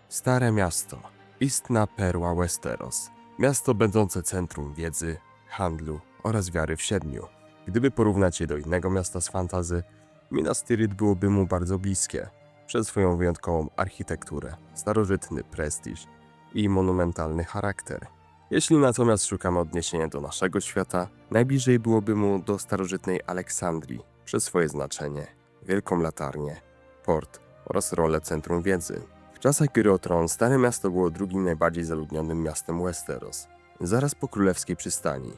Stare miasto, istna perła Westeros. Miasto będące centrum wiedzy, handlu oraz wiary w siedmiu. Gdyby porównać je do innego miasta z fantasy, Minas Tirith byłoby mu bardzo bliskie, przez swoją wyjątkową architekturę, starożytny prestiż i monumentalny charakter. Jeśli natomiast szukamy odniesienia do naszego świata, najbliżej byłoby mu do starożytnej Aleksandrii, przez swoje znaczenie, wielką latarnię, port oraz rolę centrum wiedzy. W czasach gry o Tron Stare Miasto było drugim najbardziej zaludnionym miastem Westeros, zaraz po Królewskiej Przystani.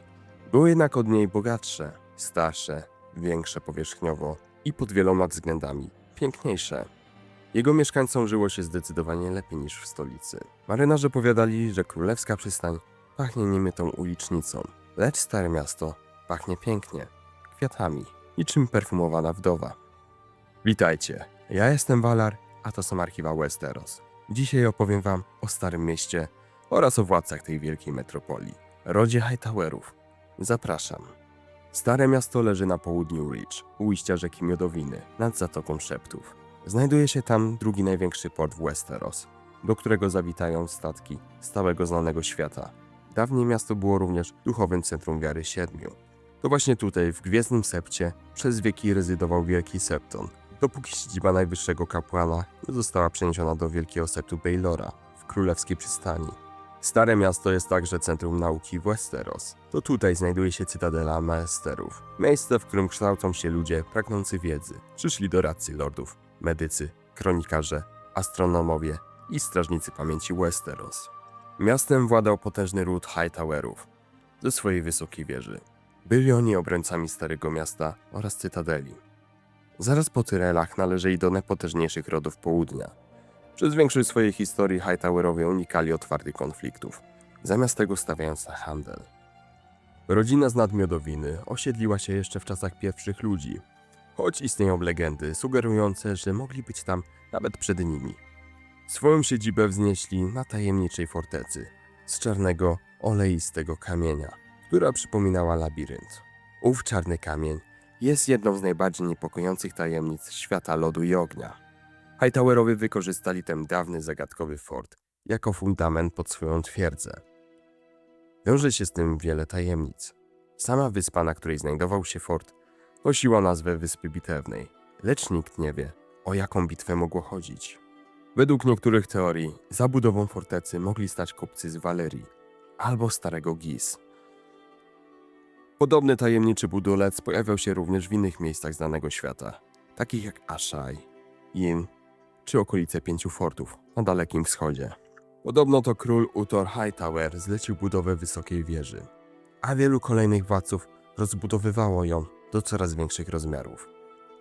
Było jednak od niej bogatsze, starsze, większe powierzchniowo i pod wieloma względami piękniejsze. Jego mieszkańcom żyło się zdecydowanie lepiej niż w stolicy. Marynarze powiadali, że Królewska Przystań pachnie niemytą ulicznicą, lecz Stare Miasto pachnie pięknie, kwiatami, niczym perfumowana wdowa. Witajcie, ja jestem Valar, a to są archiwa Westeros. Dzisiaj opowiem wam o Starym Mieście oraz o władcach tej wielkiej metropolii, rodzie Hightowerów. Zapraszam. Stare Miasto leży na południu Reach, u ujścia rzeki Miodowiny, nad Zatoką Szeptów. Znajduje się tam drugi największy port w Westeros, do którego zawitają statki z całego znanego świata. Dawniej miasto było również duchowym centrum wiary siedmiu. To właśnie tutaj, w Gwiezdnym Sepcie, przez wieki rezydował Wielki Septon, dopóki siedziba najwyższego kapłana nie została przeniesiona do Wielkiego Septu Baelora w Królewskiej Przystani. Stare Miasto jest także centrum nauki w Westeros. To tutaj znajduje się Cytadela Maesterów, miejsce, w którym kształcą się ludzie pragnący wiedzy. Przyszli doradcy lordów, medycy, kronikarze, astronomowie i strażnicy pamięci Westeros. Miastem władał potężny ród Hightowerów ze swojej wysokiej wieży. Byli oni obrońcami Starego Miasta oraz Cytadeli. Zaraz po Tyrellach należeli do najpotężniejszych rodów południa. Przez większość swojej historii Hightowerowie unikali otwartych konfliktów, zamiast tego stawiając na handel. Rodzina z Nadmiodowiny osiedliła się jeszcze w czasach pierwszych ludzi, choć istnieją legendy sugerujące, że mogli być tam nawet przed nimi. Swoją siedzibę wznieśli na tajemniczej fortecy z czarnego, oleistego kamienia, która przypominała labirynt. Ów czarny kamień jest jedną z najbardziej niepokojących tajemnic świata lodu i ognia. Hightowerowie wykorzystali ten dawny, zagadkowy fort jako fundament pod swoją twierdzę. Wiąże się z tym wiele tajemnic. Sama wyspa, na której znajdował się fort, nosiła nazwę Wyspy Bitewnej, lecz nikt nie wie, o jaką bitwę mogło chodzić. Według niektórych teorii za budową fortecy mogli stać kupcy z Valerii albo Starego Gis. Podobny tajemniczy budulec pojawiał się również w innych miejscach znanego świata, takich jak Asshai, Yin czy okolice Pięciu Fortów na Dalekim Wschodzie. Podobno to król Uthor Hightower zlecił budowę wysokiej wieży, a wielu kolejnych władców rozbudowywało ją do coraz większych rozmiarów,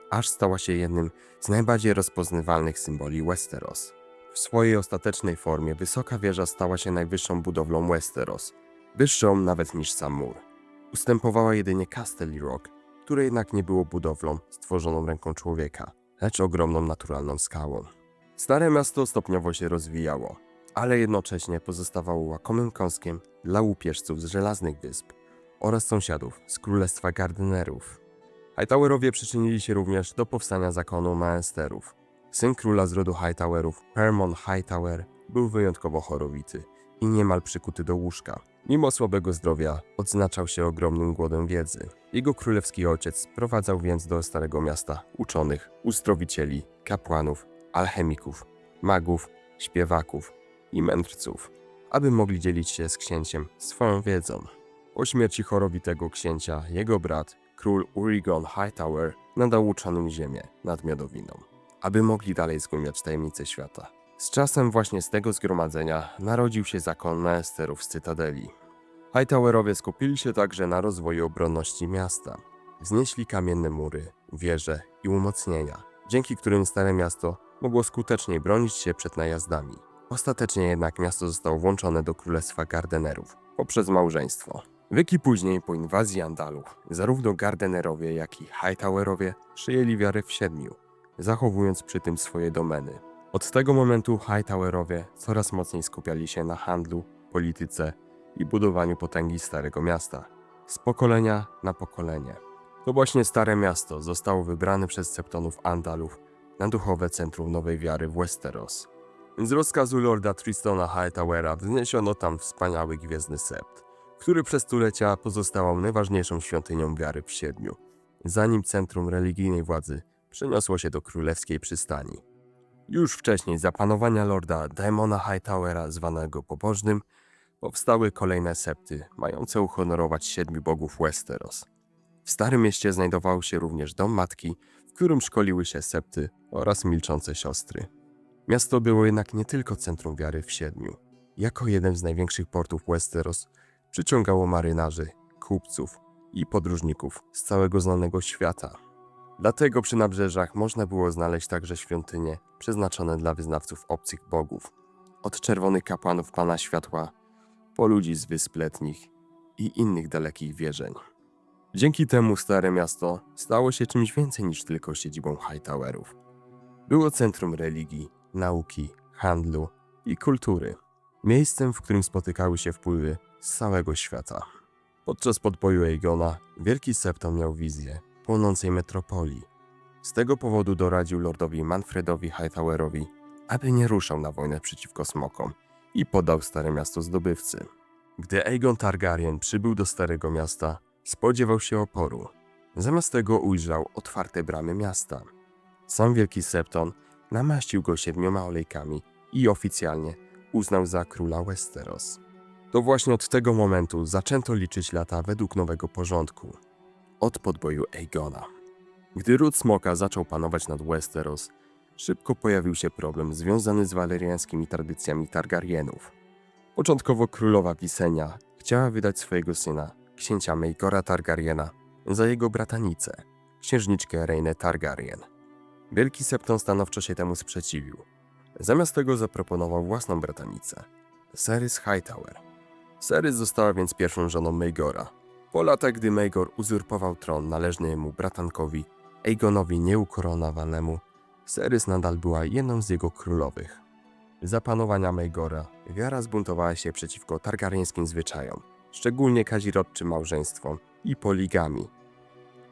aż stała się jednym z najbardziej rozpoznawalnych symboli Westeros. W swojej ostatecznej formie wysoka wieża stała się najwyższą budowlą Westeros, wyższą nawet niż sam mur. Ustępowała jedynie Casterly Rock, które jednak nie było budowlą stworzoną ręką człowieka, lecz ogromną naturalną skałą. Stare Miasto stopniowo się rozwijało, ale jednocześnie pozostawało łakomym kąskiem dla łupieżców z Żelaznych Wysp oraz sąsiadów z Królestwa Gardenerów. Hightowerowie przyczynili się również do powstania zakonu Maesterów. Syn króla z rodu Hightowerów, Permon Hightower, był wyjątkowo chorowity i niemal przykuty do łóżka. Mimo słabego zdrowia odznaczał się ogromnym głodem wiedzy. Jego królewski ojciec sprowadzał więc do Starego Miasta uczonych, uzdrowicieli, kapłanów, alchemików, magów, śpiewaków i mędrców, aby mogli dzielić się z księciem swoją wiedzą. Po śmierci chorowitego księcia jego brat, król Urigon Hightower, nadał uczonym ziemię nad Miodowiną, aby mogli dalej zgłębiać tajemnice świata. Z czasem właśnie z tego zgromadzenia narodził się zakon Maesterów z Cytadeli. Hightowerowie skupili się także na rozwoju obronności miasta. Wznieśli kamienne mury, wieże i umocnienia, dzięki którym Stare Miasto mogło skuteczniej bronić się przed najazdami. Ostatecznie jednak miasto zostało włączone do Królestwa Gardenerów poprzez małżeństwo. Wieki później, po inwazji Andalów, zarówno Gardenerowie, jak i Hightowerowie przyjęli wiarę w siedmiu, zachowując przy tym swoje domeny. Od tego momentu Hightowerowie coraz mocniej skupiali się na handlu, polityce i budowaniu potęgi Starego Miasta, z pokolenia na pokolenie. To właśnie Stare Miasto zostało wybrane przez Septonów Andalów na duchowe centrum nowej wiary w Westeros. Z rozkazu lorda Tristana Hightowera wzniesiono tam wspaniały gwiezdny sept, który przez stulecia pozostawał najważniejszą świątynią wiary w Siedmiu, zanim centrum religijnej władzy przeniosło się do królewskiej przystani. Już wcześniej za panowania lorda Daemona Hightowera, zwanego Pobożnym, powstały kolejne septy mające uhonorować 7 bogów Westeros. W Starym Mieście znajdował się również dom matki, w którym szkoliły się septy oraz milczące siostry. Miasto było jednak nie tylko centrum wiary w Siedmiu. Jako jeden z największych portów Westeros przyciągało marynarzy, kupców i podróżników z całego znanego świata. Dlatego przy nabrzeżach można było znaleźć także świątynie przeznaczone dla wyznawców obcych bogów. Od czerwonych kapłanów Pana Światła, po ludzi z Wysp Letnich i innych dalekich wierzeń. Dzięki temu Stare Miasto stało się czymś więcej niż tylko siedzibą Hightowerów. Było centrum religii, nauki, handlu i kultury. Miejscem, w którym spotykały się wpływy z całego świata. Podczas podboju Aegona Wielki Septon miał wizję płonącej metropolii. Z tego powodu doradził lordowi Manfredowi Hightowerowi, aby nie ruszał na wojnę przeciwko smokom i podał Stare Miasto zdobywcy. Gdy Aegon Targaryen przybył do Starego Miasta, spodziewał się oporu. Zamiast tego ujrzał otwarte bramy miasta. Sam Wielki Septon namaścił go 7 olejkami i oficjalnie uznał za króla Westeros. To właśnie od tego momentu zaczęto liczyć lata według nowego porządku. Od podboju Aegona. Gdy ród smoka zaczął panować nad Westeros, szybko pojawił się problem związany z waleriańskimi tradycjami Targaryenów. Początkowo królowa Visenya chciała wydać swojego syna, księcia Maegora Targaryena, za jego bratanicę, księżniczkę Rhaenę Targaryen. Wielki Septon stanowczo się temu sprzeciwił. Zamiast tego zaproponował własną bratanicę, Cerys Hightower. Cerys została więc pierwszą żoną Maegora. Po latach, gdy Maegor uzurpował tron należny mu bratankowi, Aegonowi Nieukoronowanemu, Cerys nadal była jedną z jego królowych. Za panowania Maegora wiara zbuntowała się przeciwko targarieńskim zwyczajom, szczególnie kazirodczym małżeństwom i poligami.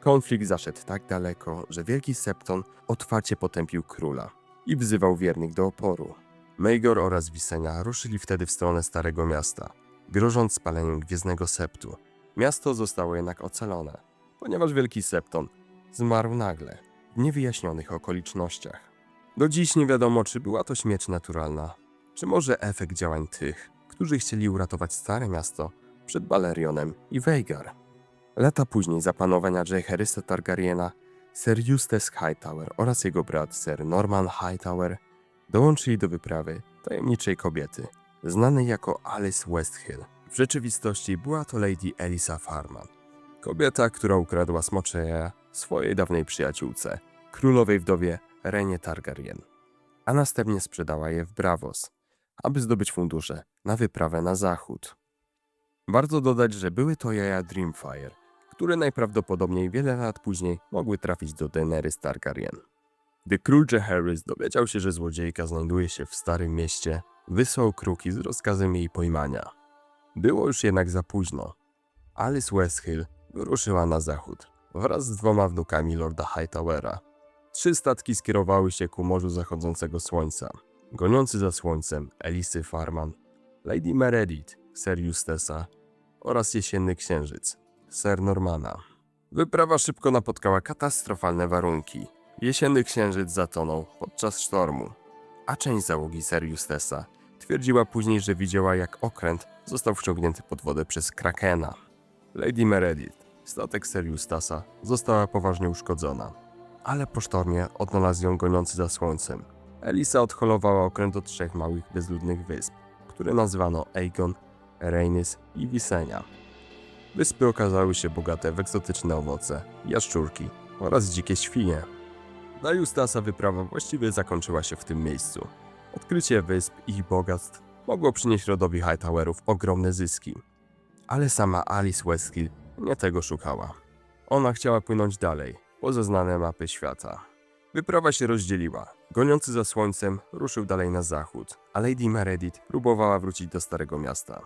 Konflikt zaszedł tak daleko, że Wielki Septon otwarcie potępił króla i wzywał wiernych do oporu. Maegor oraz Visenya ruszyli wtedy w stronę Starego Miasta, grożąc spaleniem Gwiezdnego Septu. Miasto zostało jednak ocalone, ponieważ Wielki Septon zmarł nagle, w niewyjaśnionych okolicznościach. Do dziś nie wiadomo, czy była to śmierć naturalna, czy może efekt działań tych, którzy chcieli uratować Stare Miasto przed Balerionem i Vhagar. Lata później za panowania Jaehaerysa Targaryena, Ser Eustace Hightower oraz jego brat Ser Norman Hightower dołączyli do wyprawy tajemniczej kobiety, znanej jako Alice Westhill. W rzeczywistości była to Lady Elisa Farman, kobieta, która ukradła smocze jaja swojej dawnej przyjaciółce, królowej wdowie Rhaenie Targaryen, a następnie sprzedała je w Braavos, aby zdobyć fundusze na wyprawę na zachód. Warto dodać, że były to jaja Dreamfire, które najprawdopodobniej wiele lat później mogły trafić do Daenerys Targaryen. Gdy król Jaehaerys dowiedział się, że złodziejka znajduje się w Starym Mieście, wysłał kruki z rozkazem jej pojmania. Było już jednak za późno. Alice Westhill wyruszyła na zachód wraz z 2 wnukami lorda Hightowera. 3 statki skierowały się ku morzu zachodzącego słońca. Goniący za słońcem Elisy Farman, Lady Meredith, Ser Eustace'a oraz jesienny księżyc, Ser Normana. Wyprawa szybko napotkała katastrofalne warunki. Jesienny księżyc zatonął podczas sztormu, a część załogi Ser Eustace'a twierdziła później, że widziała, jak okręt został wciągnięty pod wodę przez Krakena. Lady Meredith, statek Ser Eustace'a, została poważnie uszkodzona, ale po sztormie odnalazł ją goniący za słońcem. Elisa odholowała okręt od 3 małych bezludnych wysp, które nazwano Aegon, Rhaenys i Visenya. Wyspy okazały się bogate w egzotyczne owoce, jaszczurki oraz dzikie świnie. Dla Eustace'a wyprawa właściwie zakończyła się w tym miejscu. Odkrycie wysp i ich bogactw mogło przynieść rodowi Hightowerów ogromne zyski. Ale sama Alice Westhill nie tego szukała. Ona chciała płynąć dalej, poza znane mapy świata. Wyprawa się rozdzieliła. Goniący za słońcem ruszył dalej na zachód, a Lady Meredith próbowała wrócić do Starego Miasta.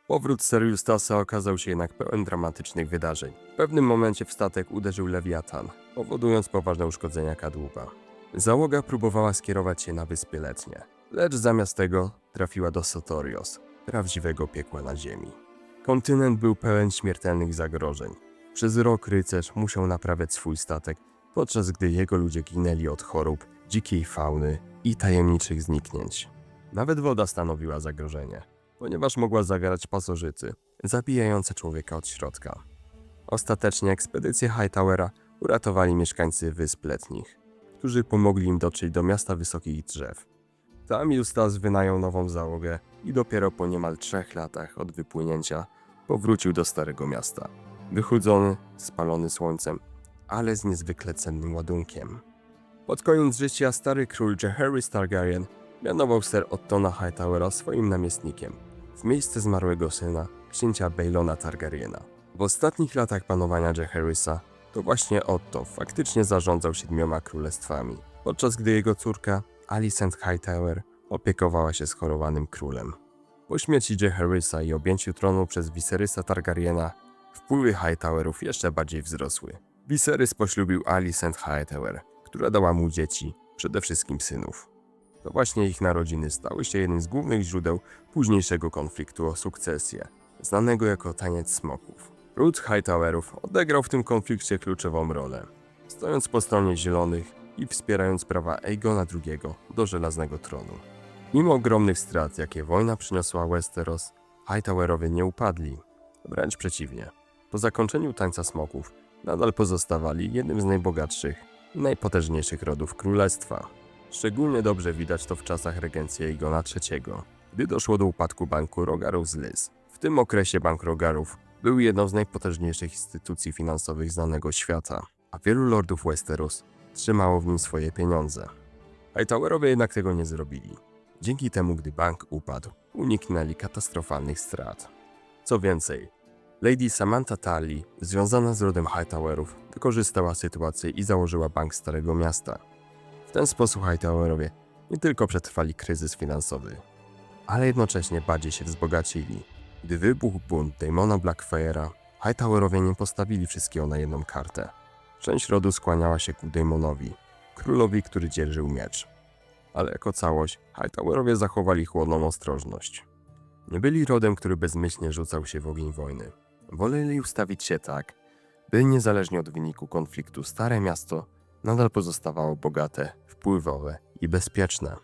Powrót Ser Eustace'a okazał się jednak pełen dramatycznych wydarzeń. W pewnym momencie w statek uderzył Lewiatan, powodując poważne uszkodzenia kadłuba. Załoga próbowała skierować się na Wyspy Letnie, lecz zamiast tego trafiła do Sotorios, prawdziwego piekła na ziemi. Kontynent był pełen śmiertelnych zagrożeń. Przez rok rycerz musiał naprawiać swój statek, podczas gdy jego ludzie ginęli od chorób, dzikiej fauny i tajemniczych zniknięć. Nawet woda stanowiła zagrożenie, ponieważ mogła zawierać pasożyty, zabijające człowieka od środka. Ostatecznie ekspedycję Hightowera uratowali mieszkańcy Wysp Letnich, którzy pomogli im dotrzeć do miasta wysokich drzew. Tam Eustace wynajął nową załogę i dopiero po niemal 3 latach od wypłynięcia powrócił do Starego Miasta. Wychudzony, spalony słońcem, ale z niezwykle cennym ładunkiem. Pod koniec życia stary król Jaehaerys Targaryen mianował Sir Ottona Hightowera swoim namiestnikiem, w miejsce zmarłego syna, księcia Baelona Targaryena. W ostatnich latach panowania Jaehaerysa to właśnie Otto faktycznie zarządzał 7 królestwami, podczas gdy jego córka Alicent Hightower opiekowała się schorowanym królem. Po śmierci Jaehaerysa i objęciu tronu przez Viserysa Targaryena wpływy Hightowerów jeszcze bardziej wzrosły. Viserys poślubił Alicent Hightower, która dała mu dzieci, przede wszystkim synów. To właśnie ich narodziny stały się jednym z głównych źródeł późniejszego konfliktu o sukcesję, znanego jako Taniec Smoków. Ród Hightowerów odegrał w tym konflikcie kluczową rolę, stojąc po stronie Zielonych i wspierając prawa Aegona II do Żelaznego Tronu. Mimo ogromnych strat, jakie wojna przyniosła Westeros, Hightowerowie nie upadli, wręcz przeciwnie. Po zakończeniu Tańca Smoków nadal pozostawali jednym z najbogatszych i najpotężniejszych rodów królestwa. Szczególnie dobrze widać to w czasach regencji Aegona III, gdy doszło do upadku Banku Rogarów z Lys. W tym okresie Bank Rogarów był jedną z najpotężniejszych instytucji finansowych znanego świata, a wielu lordów Westeros trzymało w nim swoje pieniądze. Hightowerowie jednak tego nie zrobili. Dzięki temu, gdy bank upadł, uniknęli katastrofalnych strat. Co więcej, Lady Samantha Tarly, związana z rodem Hightowerów, wykorzystała sytuację i założyła Bank Starego Miasta. W ten sposób Hightowerowie nie tylko przetrwali kryzys finansowy, ale jednocześnie bardziej się wzbogacili. Gdy wybuchł bunt Daemona Blackfyre'a, Hightowerowie nie postawili wszystkiego na jedną kartę. Część rodu skłaniała się ku Daemonowi, królowi, który dzierżył miecz. Ale jako całość Hightowerowie zachowali chłodną ostrożność. Nie byli rodem, który bezmyślnie rzucał się w ogień wojny. Woleli ustawić się tak, by niezależnie od wyniku konfliktu Stare Miasto nadal pozostawało bogate, wpływowe i bezpieczne.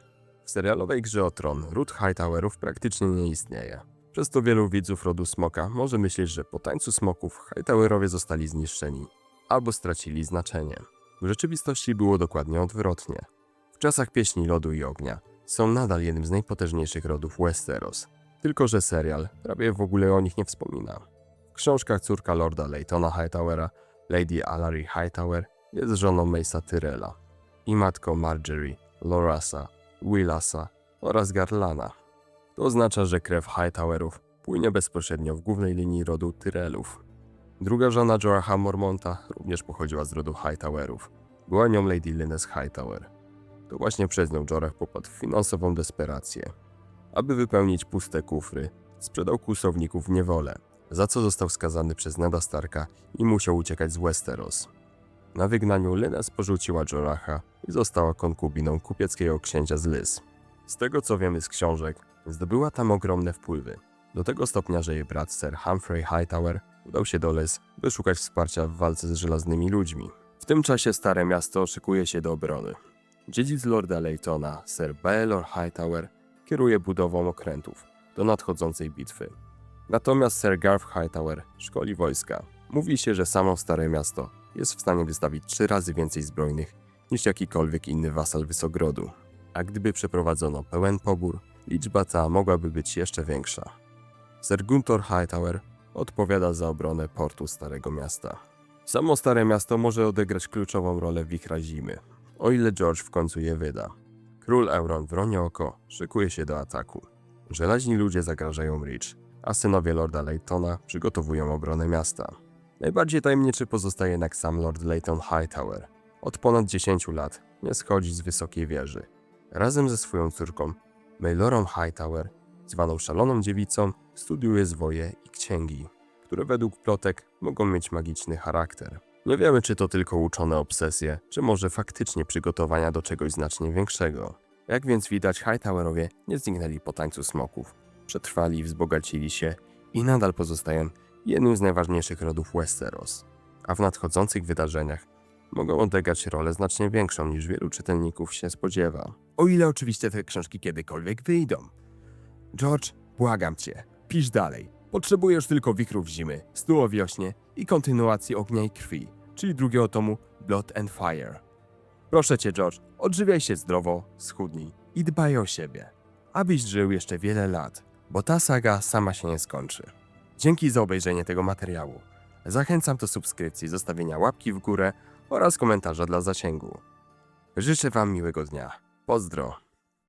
W serialowej grze o tron ród Hightowerów praktycznie nie istnieje. Przez to wielu widzów rodu Smoka może myśleć, że po Tańcu Smoków Hightowerowie zostali zniszczeni albo stracili znaczenie. W rzeczywistości było dokładnie odwrotnie. W czasach Pieśni Lodu i Ognia są nadal jednym z najpotężniejszych rodów Westeros. Tylko że serial prawie w ogóle o nich nie wspomina. W książkach córka lorda Laytona Hightowera, Lady Alarie Hightower, jest żoną Mace'a Tyrella i matką Margaery, Lorasa, Willasa oraz Garlana. To oznacza, że krew Hightowerów płynie bezpośrednio w głównej linii rodu Tyrellów. Druga żona Joraha Mormonta również pochodziła z rodu Hightowerów. Była nią Lady Lyness Hightower. To właśnie przez nią Jorah popadł w finansową desperację. Aby wypełnić puste kufry, sprzedał kłusowników w niewolę, za co został skazany przez Neda Starka i musiał uciekać z Westeros. Na wygnaniu Lyness porzuciła Joraha i została konkubiną kupieckiego księcia z Lys. Z tego co wiemy z książek, zdobyła tam ogromne wpływy. Do tego stopnia, że jej brat Sir Humphrey Hightower udał się do Lys, by szukać wsparcia w walce z żelaznymi ludźmi. W tym czasie Stare Miasto szykuje się do obrony. Dziedzic lorda Laytona, Sir Baelor Hightower, kieruje budową okrętów do nadchodzącej bitwy. Natomiast Sir Garth Hightower szkoli wojska. Mówi się, że samo Stare Miasto jest w stanie wystawić 3 razy więcej zbrojnych niż jakikolwiek inny wasal Wysogrodu. A gdyby przeprowadzono pełen pobór, liczba ta mogłaby być jeszcze większa. Sir Guntor Hightower odpowiada za obronę portu Starego Miasta. Samo Stare Miasto może odegrać kluczową rolę w wichra zimy, o ile George w końcu je wyda. Król Euron Wronie Oko szykuje się do ataku. Żelaźni ludzie zagrażają Reach, a synowie lorda Laytona przygotowują obronę miasta. Najbardziej tajemniczy pozostaje jednak sam lord Layton Hightower. Od ponad 10 lat nie schodzi z wysokiej wieży. Razem ze swoją córką, Maelorą Hightower, zwaną Szaloną Dziewicą, studiuje zwoje i księgi, które według plotek mogą mieć magiczny charakter. Nie wiemy, czy to tylko uczone obsesje, czy może faktycznie przygotowania do czegoś znacznie większego. Jak więc widać, Hightowerowie nie zniknęli po tańcu smoków. Przetrwali, wzbogacili się i nadal pozostają jednym z najważniejszych rodów Westeros. A w nadchodzących wydarzeniach mogą odegrać rolę znacznie większą niż wielu czytelników się spodziewa. O ile oczywiście te książki kiedykolwiek wyjdą. George, błagam cię, pisz dalej. Potrzebuję już tylko Wichrów Zimy, Stu o Wiośnie i kontynuacji Ognia i Krwi, czyli drugiego tomu Blood and Fire. Proszę cię, George, odżywiaj się zdrowo, schudnij i dbaj o siebie, abyś żył jeszcze wiele lat, bo ta saga sama się nie skończy. Dzięki za obejrzenie tego materiału. Zachęcam do subskrypcji, zostawienia łapki w górę oraz komentarza dla zasięgu. Życzę wam miłego dnia. Pozdro!